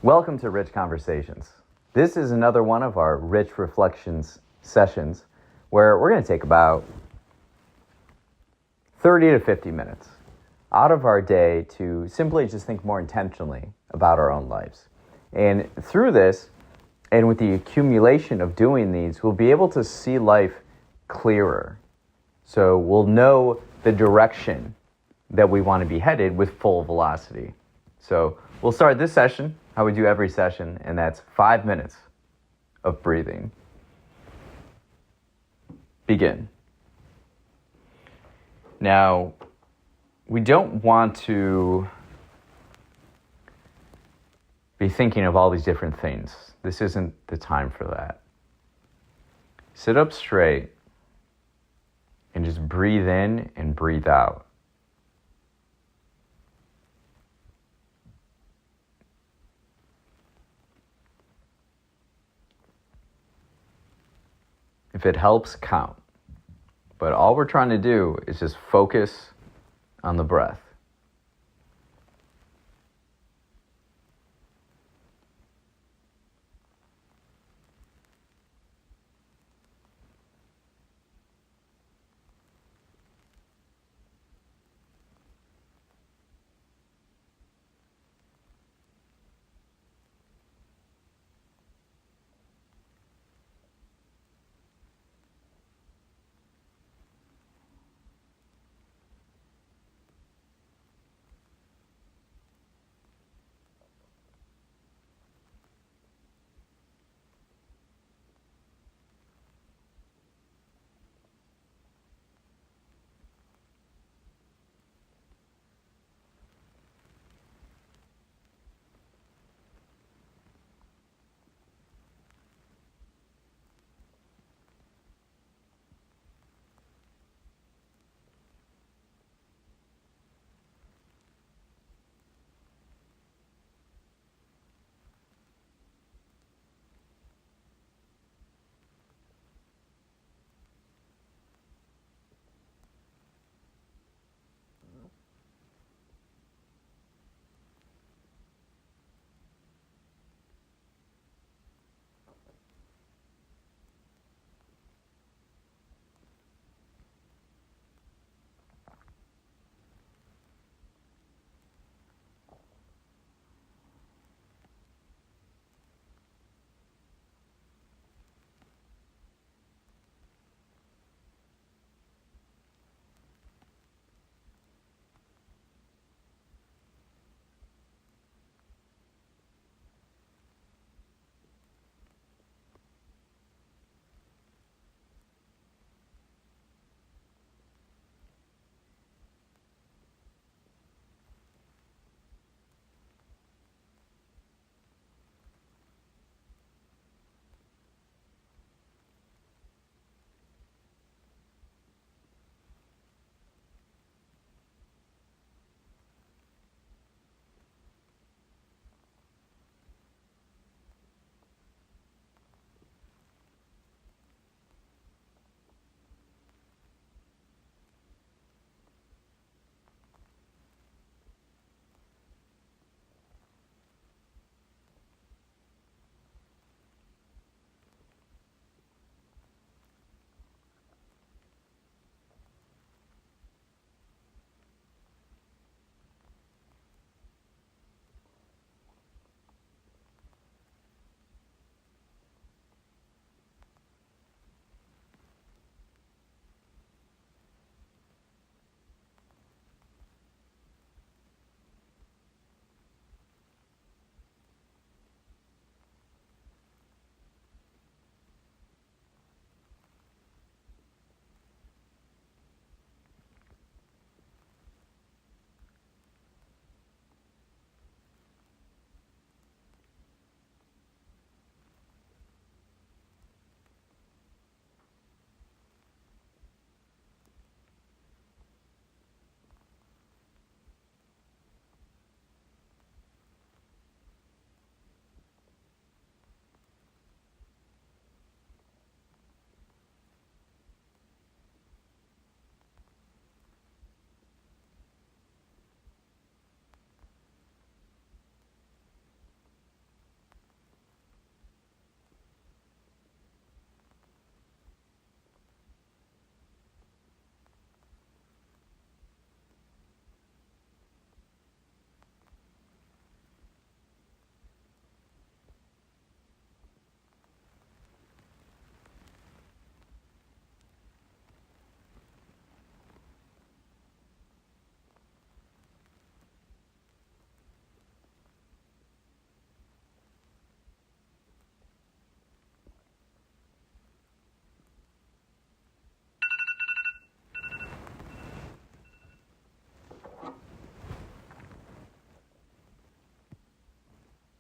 Welcome to Rich Conversations. This is another one of our Rich Reflections sessions where we're going to take about 30 to 50 minutes out of our day to simply just think more intentionally about our own lives. And through this, and with the accumulation of doing these, we'll be able to see life clearer. So we'll know the direction that we want to be headed with full velocity. So we'll start this session, how we do every session, and that's 5 minutes of breathing. Begin. Now, we don't want to be thinking of all these different things. This isn't the time for that. Sit up straight and just breathe in and breathe out. If it helps, count. But all we're trying to do is just focus on the breath.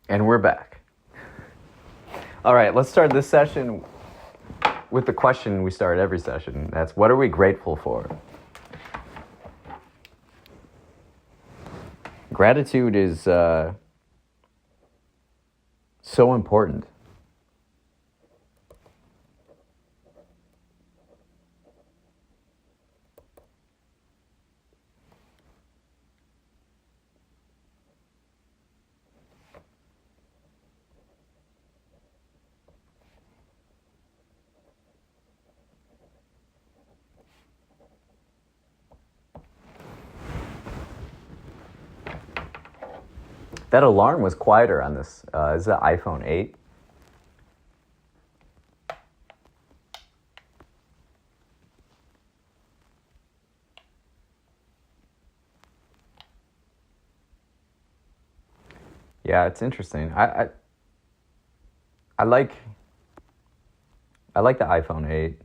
And we're back. All right, let's start this session with the question we start every session. That's, what are we grateful for? Gratitude is so important. That alarm was quieter on this. This is the iPhone 8. Yeah, it's interesting. I like the iPhone 8.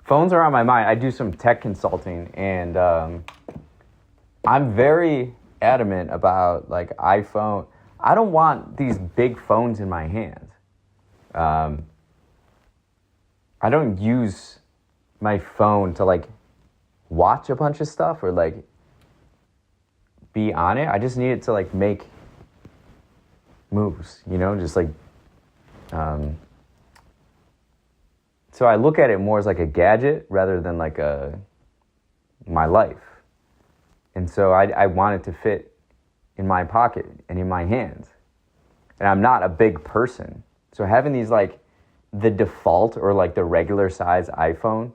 Phones are on my mind. I do some tech consulting, and I'm very adamant about like iPhone. I don't want these big phones in my hand. I don't use my phone to like watch a bunch of stuff or like be on it. I just need it to like make moves, just like so I look at it more as like a gadget rather than like my life. And so I want it to fit in my pocket and in my hand. And I'm not a big person. So having these like the default or like the regular size iPhone,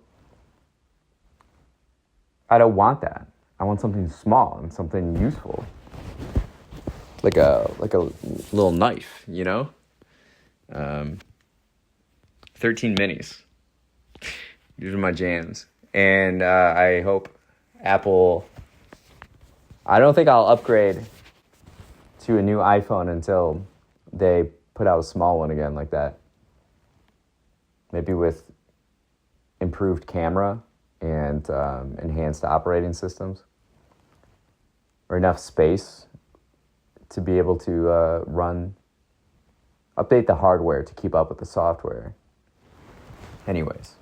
I don't want that. I want something small and something useful. Like a little knife, 13 minis. These are my jams. And I hope Apple... I don't think I'll upgrade to a new iPhone until they put out a small one again like that. Maybe with improved camera and enhanced operating systems. Or enough space to be able to update the hardware to keep up with the software. Anyways.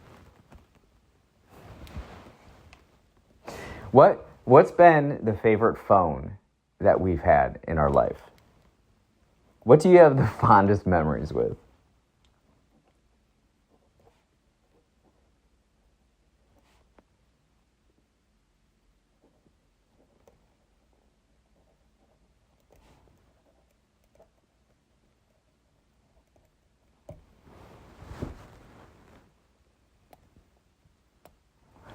What's been the favorite phone that we've had in our life? What do you have the fondest memories with?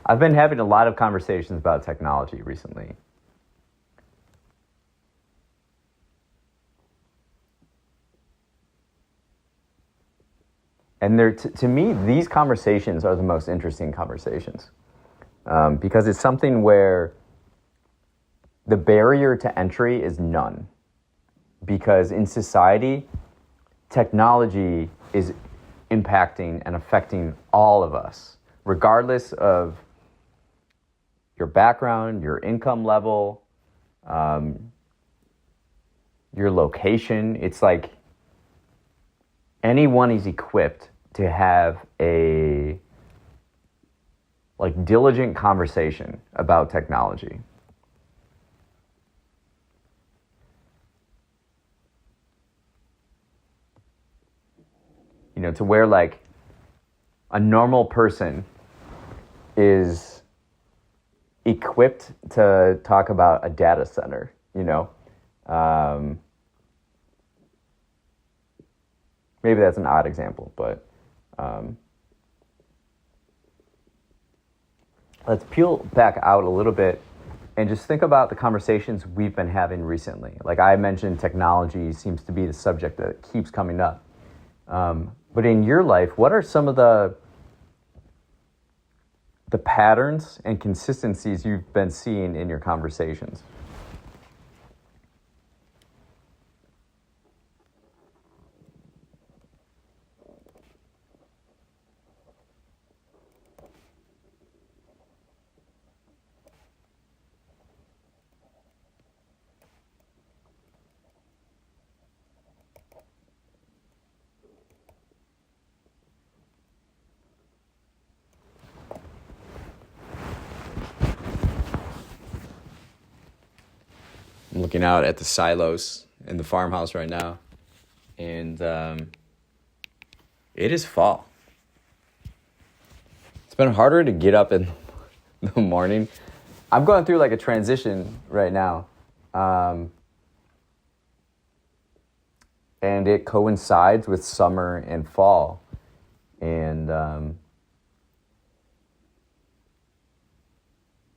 I've been having a lot of conversations about technology recently. And to me, these conversations are the most interesting conversations. Because it's something where the barrier to entry is none. Because in society, technology is impacting and affecting all of us, regardless of your background, your income level, your location. It's like anyone is equipped to have a like diligent conversation about technology. To where like a normal person is equipped to talk about a data center, maybe that's an odd example, but let's peel back out a little bit and just think about the conversations we've been having recently. Like I mentioned, technology seems to be the subject that keeps coming up. But in your life, what are some of the patterns and consistencies you've been seeing in your conversations? looking out at the silos in the farmhouse right now, and it is fall. It's been harder to get up in the morning. I'm going through like a transition right now. And it coincides with summer and fall. And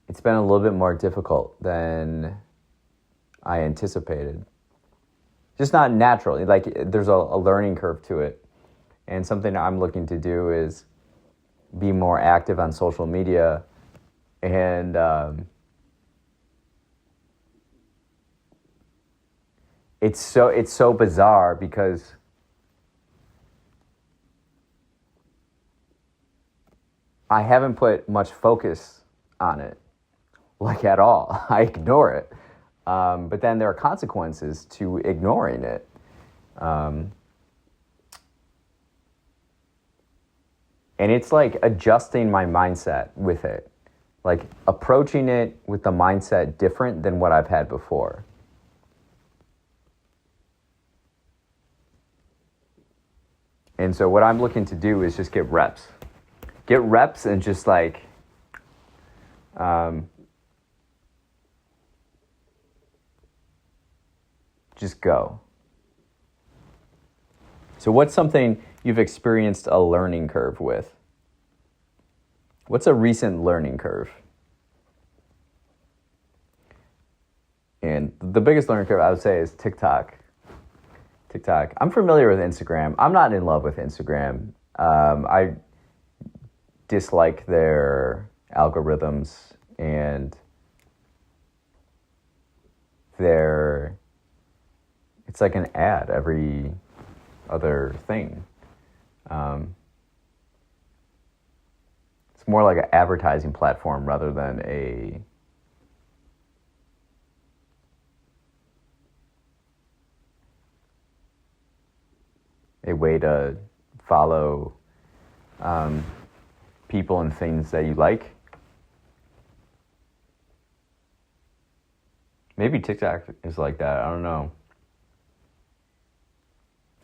it's been a little bit more difficult than I anticipated. Just not naturally. Like, there's a learning curve to it. And something I'm looking to do is be more active on social media. And it's so bizarre because I haven't put much focus on it, like at all. I ignore it. But then there are consequences to ignoring it. And it's like adjusting my mindset with it. Like approaching it with the mindset different than what I've had before. And so what I'm looking to do is just get reps. Get reps and just like just go. So what's something you've experienced a learning curve with? What's a recent learning curve? And the biggest learning curve I would say is TikTok. I'm familiar with Instagram. I'm not in love with Instagram. I dislike their algorithms and it's like an ad every other thing. It's more like an advertising platform rather than a way to follow people and things that you like. Maybe TikTok is like that. I don't know.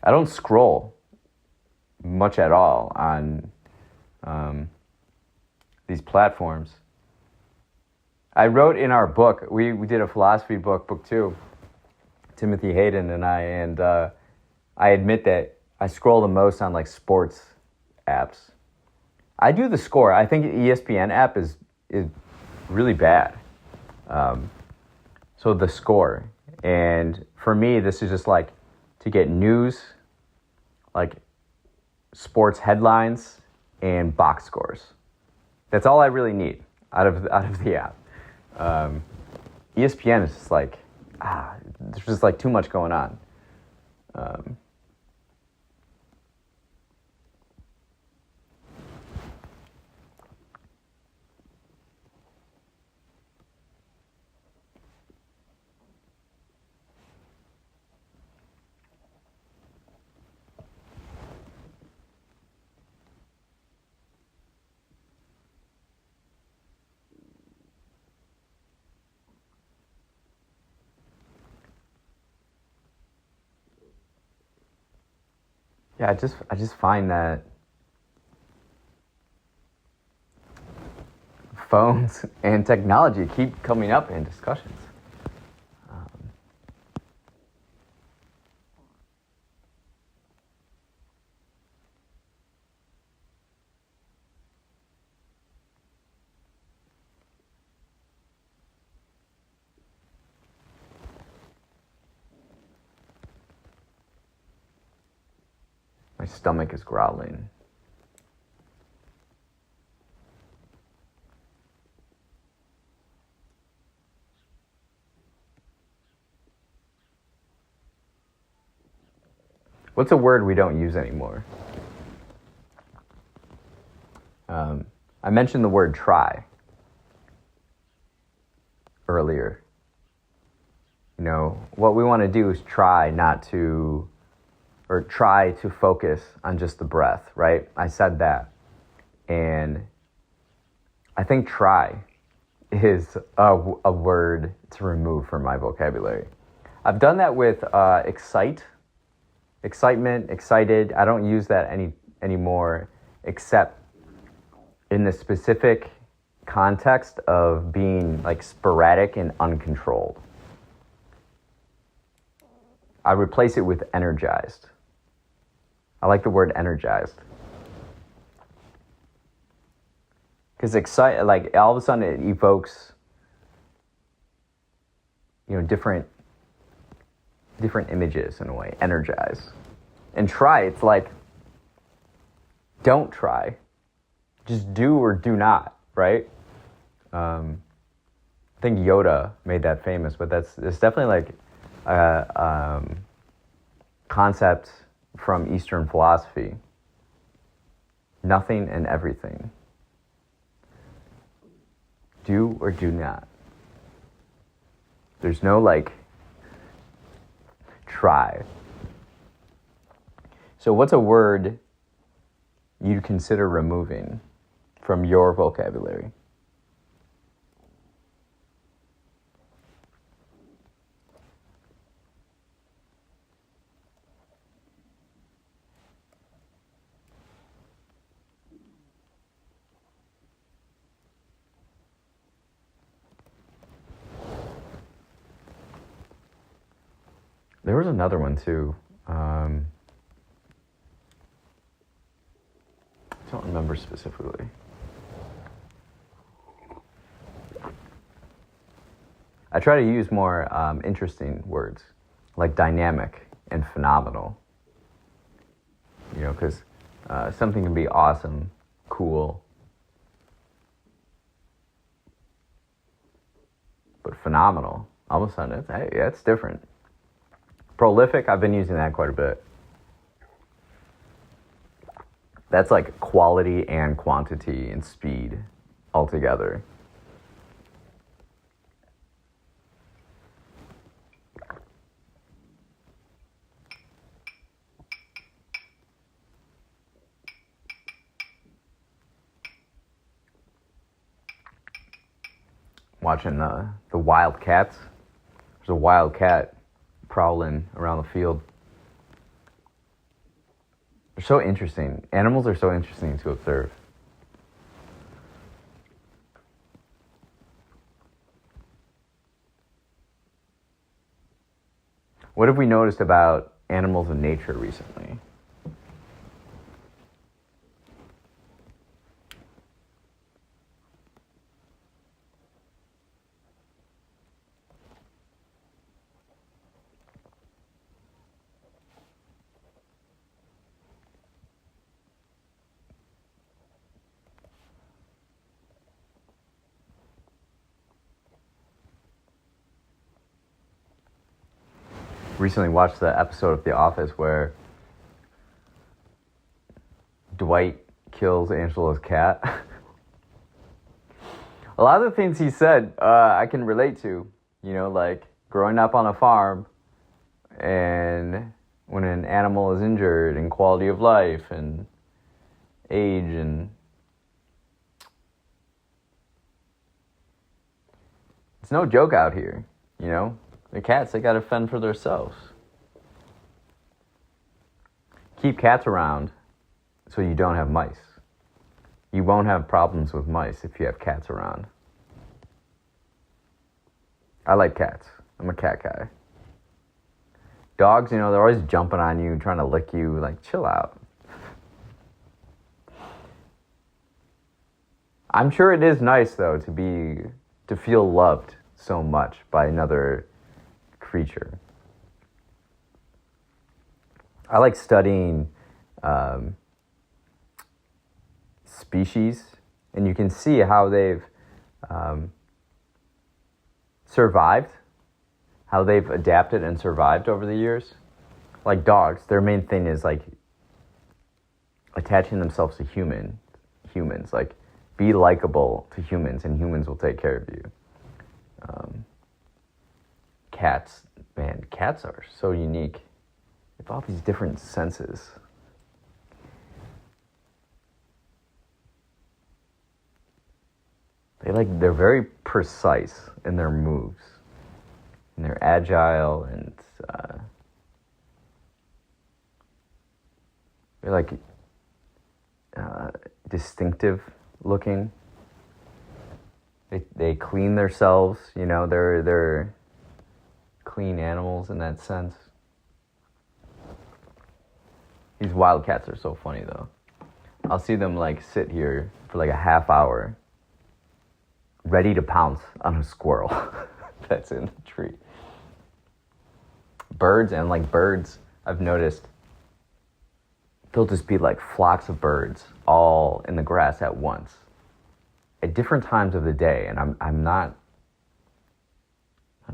I don't scroll much at all on these platforms. I wrote in our book, we did a philosophy book 2, Timothy Hayden and I admit that I scroll the most on like sports apps. I do the score. I think ESPN app is really bad. So the score. And for me, this is just like to get news, like sports headlines and box scores. That's all I really need out of the app. ESPN is just like, there's just like too much going on. Yeah, I just find that phones and technology keep coming up in discussions. My stomach is growling. What's a word we don't use anymore? I mentioned the word try earlier. You know, what we want to do is try to focus on just the breath, right? I said that. And I think try is a word to remove from my vocabulary. I've done that with excitement, excited. I don't use that anymore, except in the specific context of being like sporadic and uncontrolled. I replace it with energized. I like the word energized. Because like all of a sudden it evokes, different images in a way. Energize. And try, it's like, don't try. Just do or do not, right? I think Yoda made that famous, but it's definitely like a concept from Eastern philosophy. Nothing and everything. Do or do not. There's no try. So what's a word you'd consider removing from your vocabulary? There was another one too. I don't remember specifically. I try to use more interesting words like dynamic and phenomenal. Because something can be awesome, cool, but phenomenal, all of a sudden, it's different. Prolific, I've been using that quite a bit. That's like quality and quantity and speed altogether. Watching the wild cats. There's a wild cat prowling around the field. They're so interesting. Animals are so interesting to observe. What have we noticed about animals in nature recently? Recently watched the episode of The Office where Dwight kills Angela's cat. A lot of the things he said, I can relate to. Like growing up on a farm and when an animal is injured and quality of life and age and it's no joke out here, The cats, they gotta fend for themselves. Keep cats around so you don't have mice. You won't have problems with mice if you have cats around. I like cats. I'm a cat guy. Dogs, they're always jumping on you, trying to lick you. Like, chill out. I'm sure it is nice, though, to feel loved so much by another creature. I like studying species, and you can see how they've survived, how they've adapted and survived over the years. Like dogs, their main thing is like attaching themselves to humans. Like, be likable to humans, and humans will take care of you. Cats, man, cats are so unique. They have all these different senses. They they're very precise in their moves, and they're agile, and they're like distinctive looking. They clean themselves, you know. They're clean animals in that sense. These wildcats are so funny though. I'll see them like sit here for like a half hour, ready to pounce on a squirrel that's in the tree. Birds, I've noticed, there'll just be like flocks of birds all in the grass at once, at different times of the day, and I'm not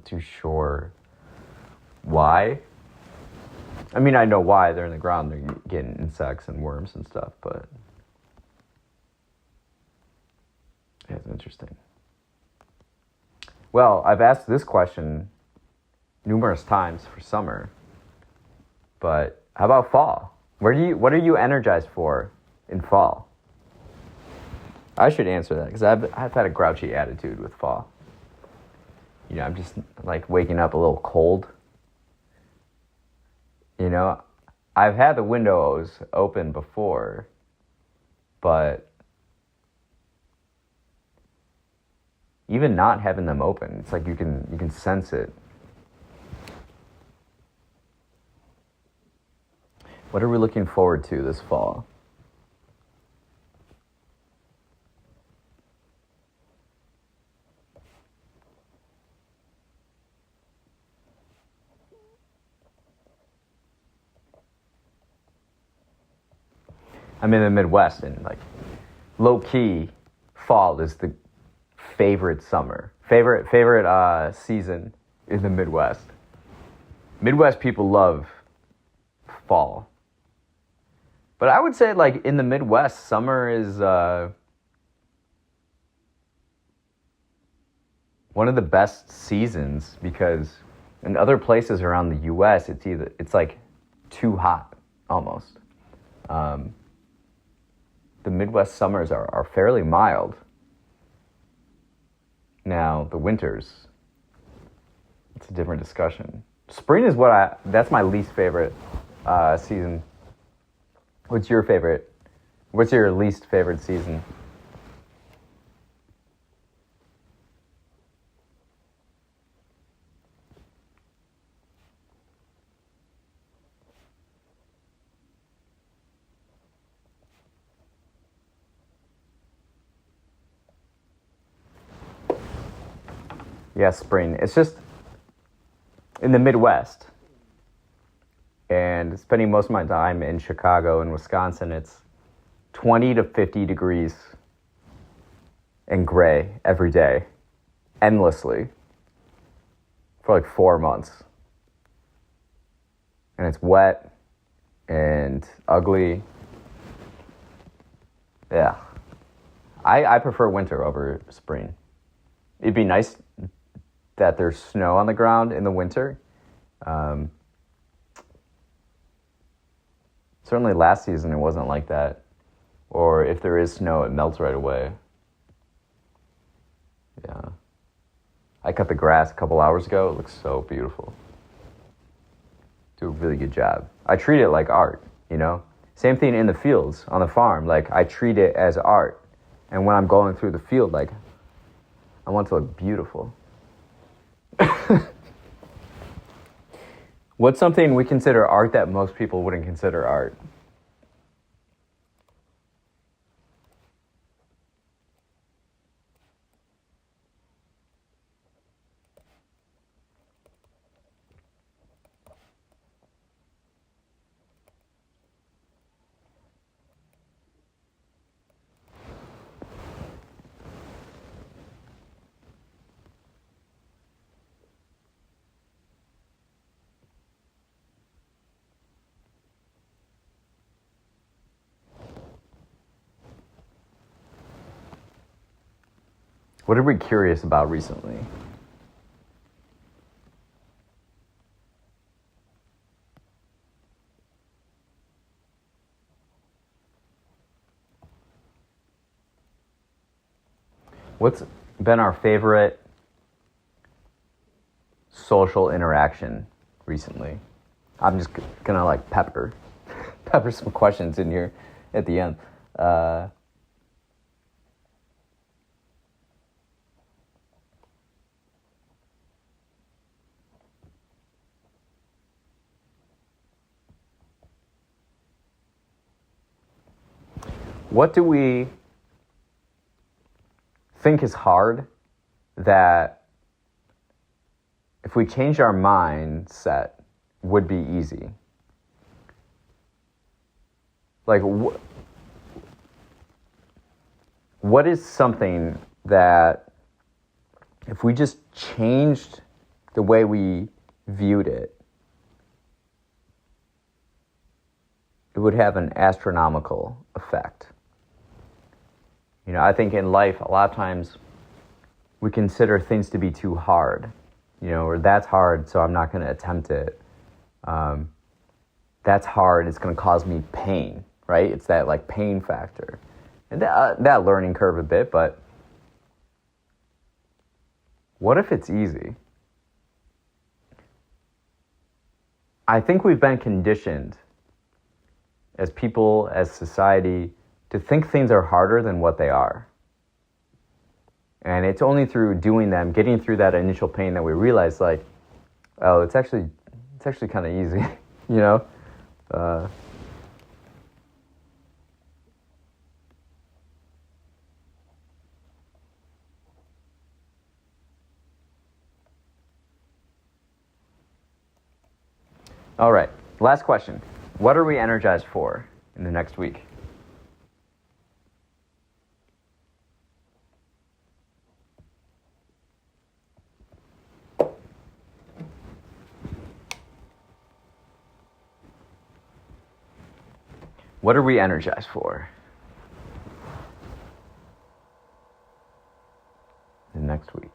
too sure why. I mean, I know why. They're in the ground, they're getting insects and worms and stuff, but yeah, it's interesting. Well, I've asked this question numerous times for summer, but how about fall? What are you energized for in fall? I should answer that because I've had a grouchy attitude with fall. You know, I'm just like waking up a little cold. You know, I've had the windows open before, but even not having them open, it's like you can sense it. What are we looking forward to this fall? I'm in the Midwest, and like low key, fall is the favorite season in the Midwest. Midwest people love fall, but I would say like in the Midwest, summer is one of the best seasons because in other places around the U.S., it's like too hot almost. The Midwest summers are fairly mild. Now, the winters, it's a different discussion. Spring is that's my least favorite season. What's your favorite? What's your least favorite season? Yeah, spring. It's just in the Midwest, and spending most of my time in Chicago and Wisconsin, it's 20 to 50 degrees and gray every day, endlessly, for like 4 months. And it's wet and ugly. Yeah. I prefer winter over spring. It'd be nice that there's snow on the ground in the winter. Certainly last season it wasn't like that. Or if there is snow, it melts right away. Yeah. I cut the grass a couple hours ago. It looks so beautiful. Do a really good job. I treat it like art, you know? Same thing in the fields, on the farm. Like, I treat it as art. And when I'm going through the field, like, I want it to look beautiful. What's something we consider art that most people wouldn't consider art? What are we curious about recently? What's been our favorite social interaction recently? I'm just gonna like pepper some questions in here at the end. What do we think is hard that if we change our mindset would be easy? Like, what is something that if we just changed the way we viewed it, it would have an astronomical effect? You know, I think in life, a lot of times we consider things to be too hard, you know, or that's hard, so I'm not going to attempt it. That's hard, it's going to cause me pain, right? It's that like pain factor. And that learning curve a bit, but what if it's easy? I think we've been conditioned as people, as society, to think things are harder than what they are. And it's only through doing them, getting through that initial pain, that we realize, like, oh, it's actually kind of easy, you know? All right, last question. What are we energized for in the next week? What are we energized for in the next week?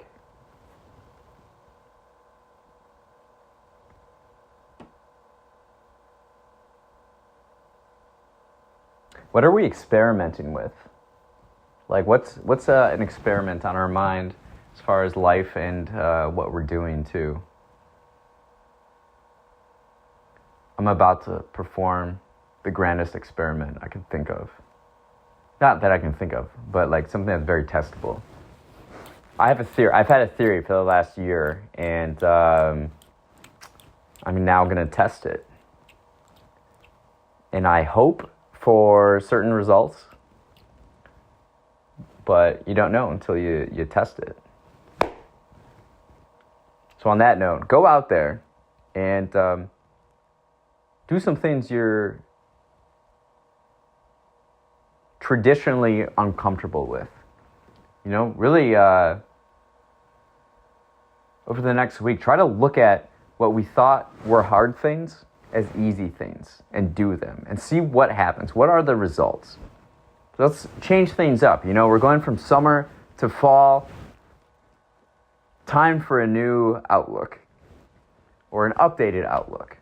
What are we experimenting with? Like, what's an experiment on our mind as far as life and what we're doing too? I'm about to perform the grandest experiment I can think of. Not that I can think of, but like something that's very testable. I have a theory. I've had a theory for the last year, and I'm now going to test it. And I hope for certain results, but you don't know until you test it. So on that note, go out there and do some things you're traditionally uncomfortable with. You know, really over the next week, try to look at what we thought were hard things as easy things and do them and see what happens. What are the results? Let's change things up. You know, we're going from summer to fall. Time for a new outlook or an updated outlook.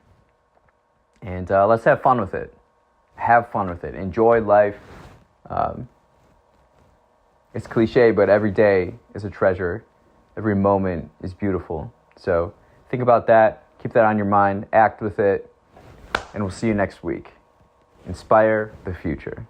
And let's have fun with it. Have fun with it. Enjoy life. It's cliche, but every day is a treasure. Every moment is beautiful. So think about that. Keep that on your mind. Act with it. And we'll see you next week. Inspire the future.